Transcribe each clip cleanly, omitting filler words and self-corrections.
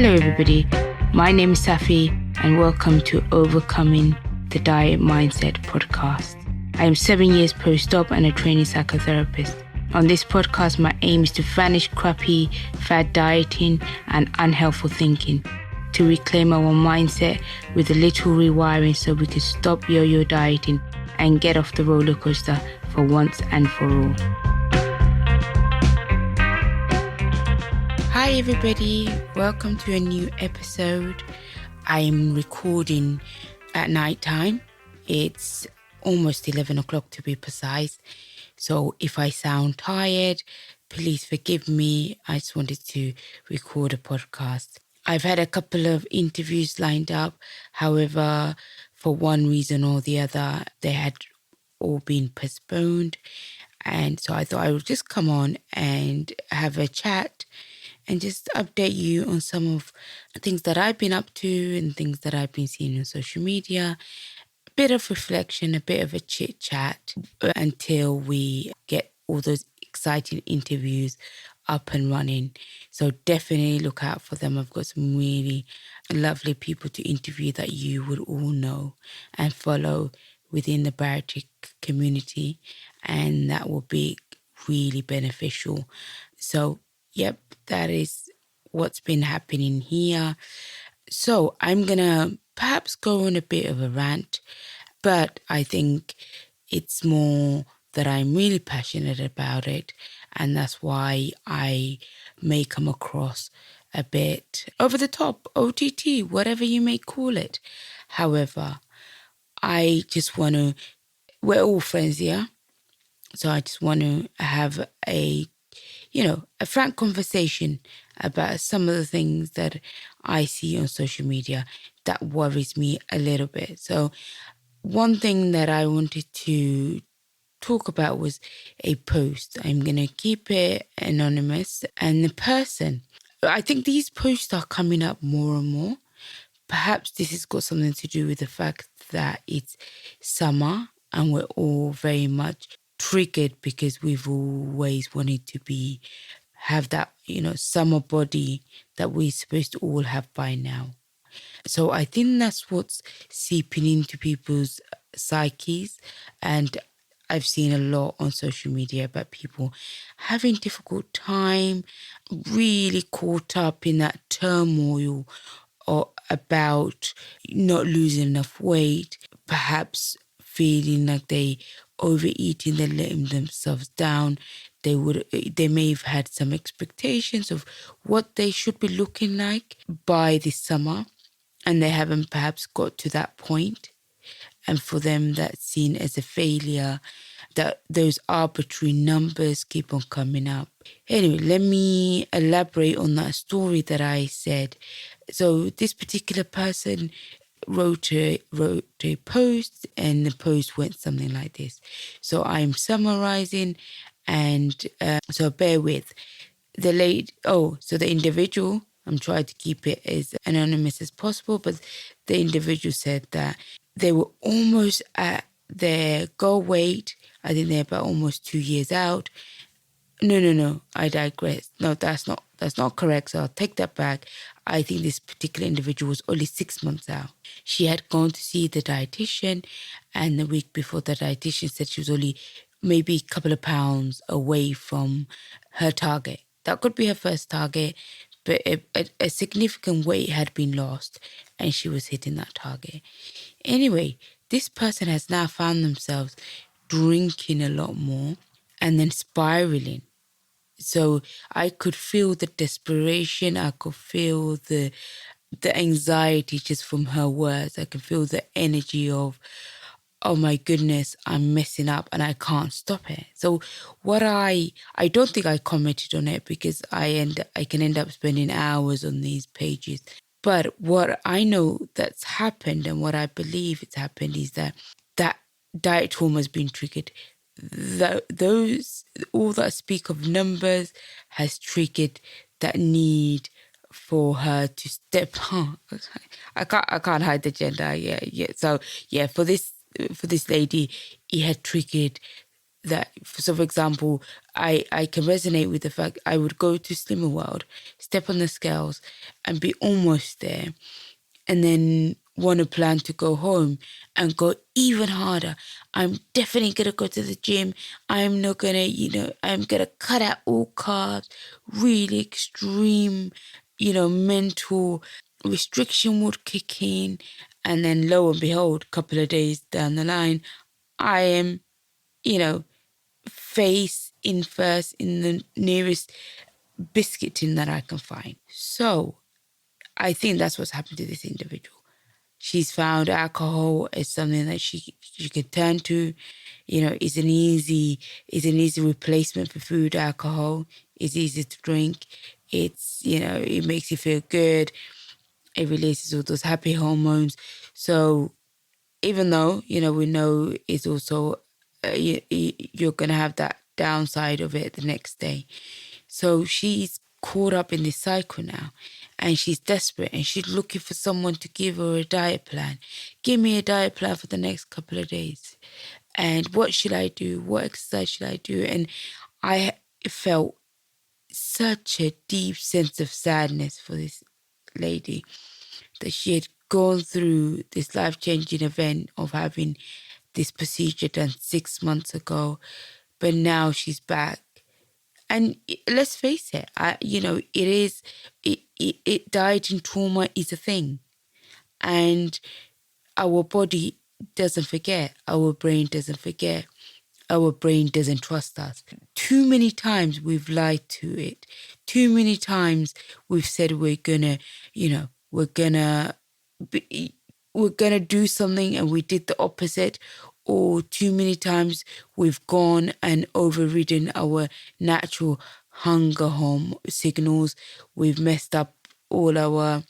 Hello everybody, my name is Safi and welcome to Overcoming the Diet Mindset podcast. I am 7 years post-op and a training psychotherapist. On this podcast, my aim is to vanish crappy, fad dieting and unhelpful thinking, to reclaim our mindset with a little rewiring so we can stop yo-yo dieting and get off the roller coaster for once and for all. Hi everybody, welcome to a new episode. I'm recording at night time. It's almost 11 o'clock to be precise. So if I sound tired, please forgive me. I just wanted to record a podcast. I've had a couple of interviews lined up. However, for one reason or the other, they had all been postponed. And so I thought I would just come on and have a chat and just update you on some of the things that I've been up to and things that I've been seeing on social media. A bit of reflection, a bit of a chit chat until we get all those exciting interviews up and running. So definitely look out for them. I've got some really lovely people to interview that you would all know and follow within the bariatric community, and that will be really beneficial. So yep, that is what's been happening here. So I'm going to perhaps go on a bit of a rant, but I think it's more that I'm really passionate about it. And that's why I may come across a bit over the top, OTT, whatever you may call it. However, I just want to, we're all friends here. So I just want to have a frank conversation about some of the things that I see on social media that worries me a little bit. So one thing that I wanted to talk about was a post. I'm going to keep it anonymous. And the person, I think these posts are coming up more and more. Perhaps this has got something to do with the fact that it's summer and we're all very much triggered because we've always wanted to have that, summer body that we're supposed to all have by now. So I think that's what's seeping into people's psyches. And I've seen a lot on social media about people having difficult time, really caught up in that turmoil or about not losing enough weight, perhaps feeling like they overeating, they're letting themselves down. They may have had some expectations of what they should be looking like by this summer, and they haven't perhaps got to that point. And for them, that's seen as a failure, that those arbitrary numbers keep on coming up. Anyway, let me elaborate on that story that I said. So this particular person wrote a post, and the post went something like this. So I'm summarizing, and so bear with. So the individual, I'm trying to keep it as anonymous as possible, but the individual said that they were almost at their goal weight. I think they're about almost 2 years out. No, I digress. No, that's not correct. So I'll take that back. I think this particular individual was only 6 months out. She had gone to see the dietitian, and the week before, the dietitian said she was only maybe a couple of pounds away from her target. That could be her first target, but a significant weight had been lost and she was hitting that target. Anyway, this person has now found themselves drinking a lot more and then spiraling. So I could feel the desperation. I could feel the anxiety just from her words. I could feel the energy of, oh my goodness, I'm messing up and I can't stop it. So what I don't think I commented on it because I can end up spending hours on these pages. But what I know that's happened and what I believe it's happened is that diet trauma has been triggered. Those all that speak of numbers has triggered that need for her to step on. I can't hide the gender. Yeah. So yeah, for this lady, it had triggered that. So for example, I can resonate with the fact I would go to Slimmer World, step on the scales and be almost there, and then want to plan to go home and go even harder. I'm definitely going to go to the gym. I'm not going to, I'm going to cut out all carbs, really extreme, mental restriction would kick in. And then lo and behold, a couple of days down the line, I am, you know, face in first in the nearest biscuit tin that I can find. So I think that's what's happened to this individual. She's found alcohol as something that she could turn to. It's an easy replacement for food. Alcohol is easy to drink. It's it makes you feel good. It releases all those happy hormones. So even though we know it's also you're gonna have that downside of it the next day. So she's caught up in this cycle now, and she's desperate, and she's looking for someone to give her a diet plan. Give me a diet plan for the next couple of days. And what should I do? What exercise should I do? And I felt such a deep sense of sadness for this lady, that she had gone through this life-changing event of having this procedure done 6 months ago, but now she's back. And let's face it, dieting trauma is a thing. And our body doesn't forget. Our brain doesn't forget. Our brain doesn't trust us. Too many times we've lied to it. Too many times we've said we're gonna do something and we did the opposite. Or too many times we've gone and overridden our natural hunger hormone signals. We've messed up all our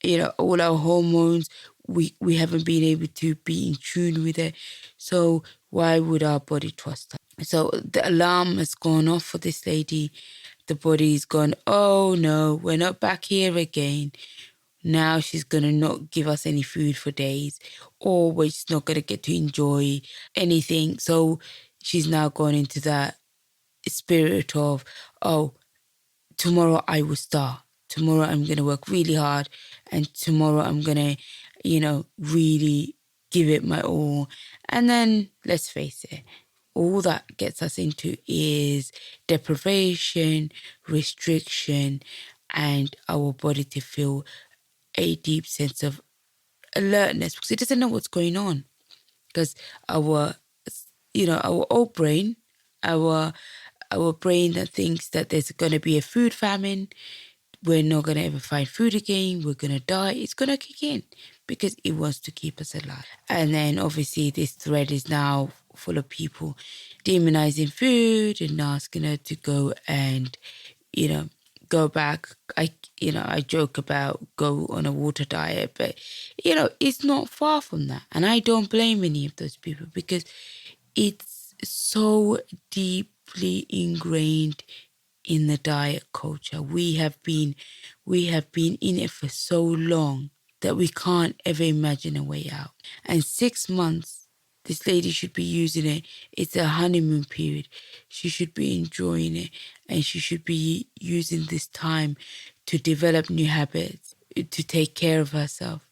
hormones. We haven't been able to be in tune with it. So why would our body trust us? So the alarm has gone off for this lady. The body's gone, oh no, we're not back here again. Now she's going to not give us any food for days, or we're just not going to get to enjoy anything. So she's now gone into that spirit of, oh, tomorrow I will start. Tomorrow I'm going to work really hard, and tomorrow I'm going to, really give it my all. And then let's face it, all that gets us into is deprivation, restriction, and our body to feel a deep sense of alertness, because it doesn't know what's going on. Because our old brain, our brain that thinks that there's going to be a food famine, we're not going to ever find food again, we're going to die, it's going to kick in because it wants to keep us alive. And then obviously this thread is now full of people demonizing food and asking her to go and, go back. I joke about go on a water diet, but, it's not far from that. And I don't blame any of those people, because it's so deeply ingrained in the diet culture. We have been in it for so long that we can't ever imagine a way out. And 6 months, this lady should be using it. It's a honeymoon period. She should be enjoying it, and she should be using this time to develop new habits, to take care of herself,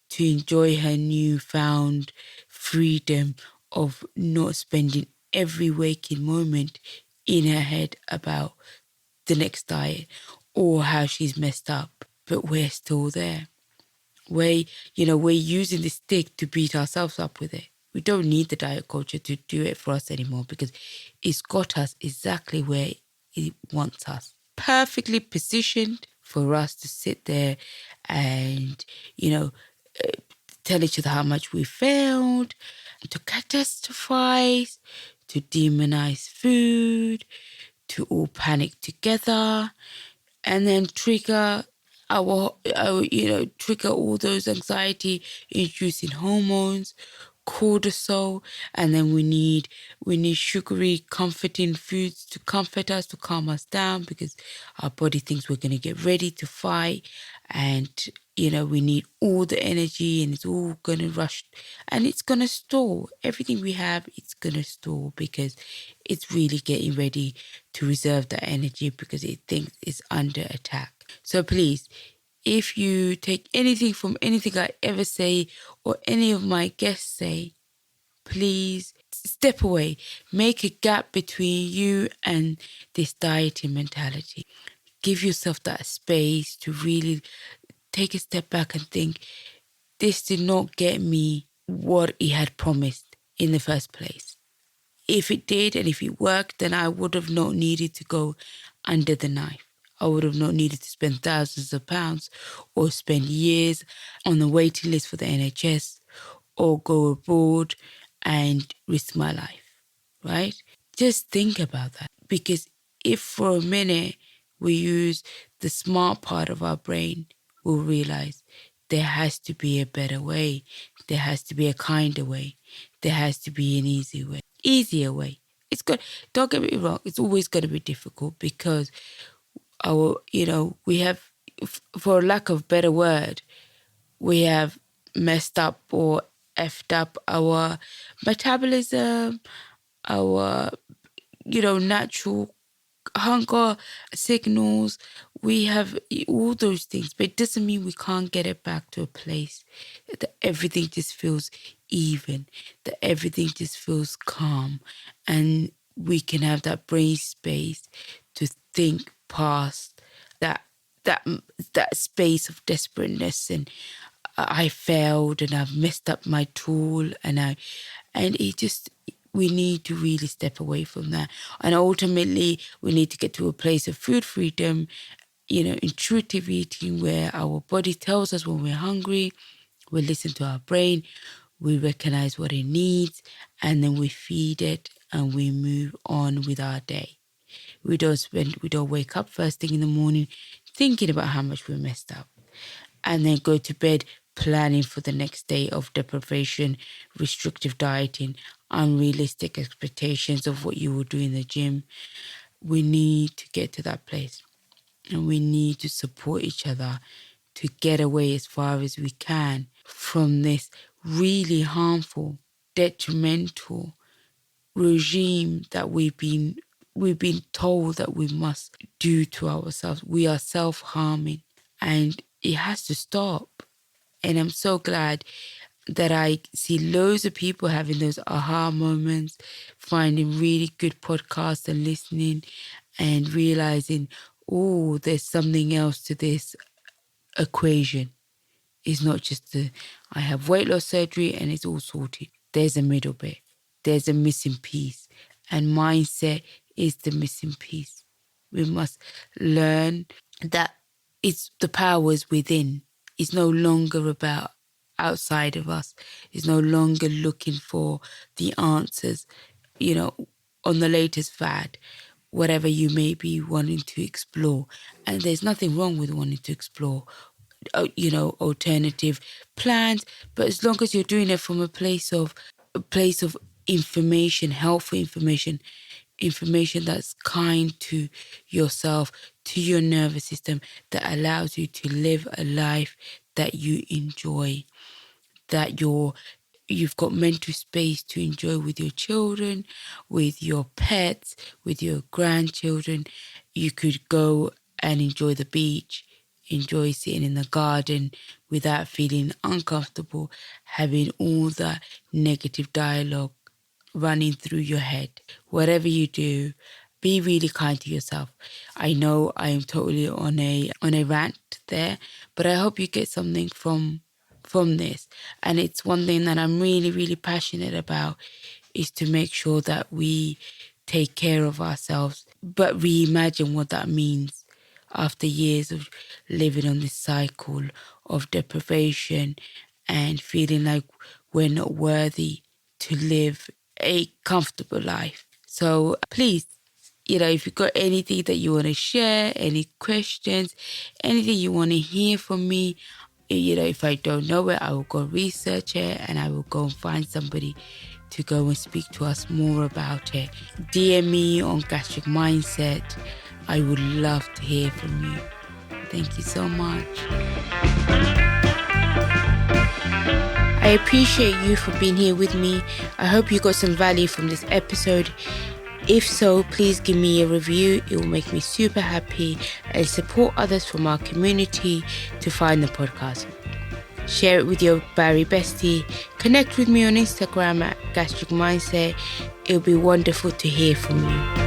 to enjoy her newfound freedom of not spending every waking moment in her head about the next diet or how she's messed up. But we're still there. We're using the stick to beat ourselves up with it. We don't need the diet culture to do it for us anymore, because it's got us exactly where it wants us. Perfectly positioned for us to sit there and, tell each other how much we failed, to catastrophize, to demonize food, to all panic together, and then trigger trigger all those anxiety inducing hormones, cortisol, and then we need sugary comforting foods to comfort us, to calm us down, because our body thinks we're going to get ready to fight. And we need all the energy and it's all going to rush and it's going to store. Everything we have, it's going to store because it's really getting ready to reserve that energy because it thinks it's under attack. So please, if you take anything from anything I ever say or any of my guests say, please step away. Make a gap between you and this dieting mentality. Give yourself that space to really take a step back and think, this did not get me what it had promised in the first place. If it did and if it worked, then I would have not needed to go under the knife. I would have not needed to spend thousands of pounds or spend years on the waiting list for the NHS or go abroad and risk my life, right? Just think about that. Because if for a minute we use the smart part of our brain, we'll realize there has to be a better way. There has to be a kinder way. There has to be an easier way. It's good. Don't get me wrong. It's always going to be difficult because we have, for lack of a better word, we have messed up or effed up our metabolism, our, natural hunger signals. We have all those things, but it doesn't mean we can't get it back to a place that everything just feels even, that everything just feels calm, and we can have that brain space to think past that space of desperateness and I failed and I've messed up my tool and we need to really step away from that. And ultimately, we need to get to a place of food freedom, intuitive eating where our body tells us when we're hungry, we listen to our brain, we recognize what it needs, and then we feed it and we move on with our day. We don't wake up first thing in the morning thinking about how much we messed up and then go to bed planning for the next day of deprivation, restrictive dieting, unrealistic expectations of what you will do in the gym. We need to get to that place and we need to support each other to get away as far as we can from this really harmful, detrimental regime that we've been told that we must do to ourselves. We are self-harming and it has to stop. And I'm so glad that I see loads of people having those aha moments, finding really good podcasts and listening and realizing, oh, there's something else to this equation. It's not just I have weight loss surgery and it's all sorted. There's a middle bit. There's a missing piece. And mindset is the missing piece. We must learn that it's the powers within. It's no longer about outside of us. It's no longer looking for the answers, on the latest fad, whatever you may be wanting to explore. And there's nothing wrong with wanting to explore, alternative plans. But as long as you're doing it from a place of information, helpful information that's kind to yourself, to your nervous system, that allows you to live a life that you enjoy, that you've got mental space to enjoy with your children, with your pets, with your grandchildren. You could go and enjoy the beach, enjoy sitting in the garden without feeling uncomfortable, having all that negative dialogue running through your head. Whatever you do, be really kind to yourself. I know I am totally on a rant there, but I hope you get something from this. And it's one thing that I'm really, really passionate about, is to make sure that we take care of ourselves, but reimagine what that means after years of living on this cycle of deprivation and feeling like we're not worthy to live a comfortable life. So please, if you've got anything that you want to share, any questions, anything you want to hear from me, if I don't know it, I will go research it and I will go and find somebody to go and speak to us more about it. DM me on Gastric Mindset. I would love to hear from you. Thank you so much. I appreciate you for being here with me. I hope you got some value from this episode. If so, please give me a review. It will make me super happy and support others from our community to find the podcast. Share it with your Barry bestie. Connect with me on Instagram at Gastric Mindset. It'll be wonderful to hear from you.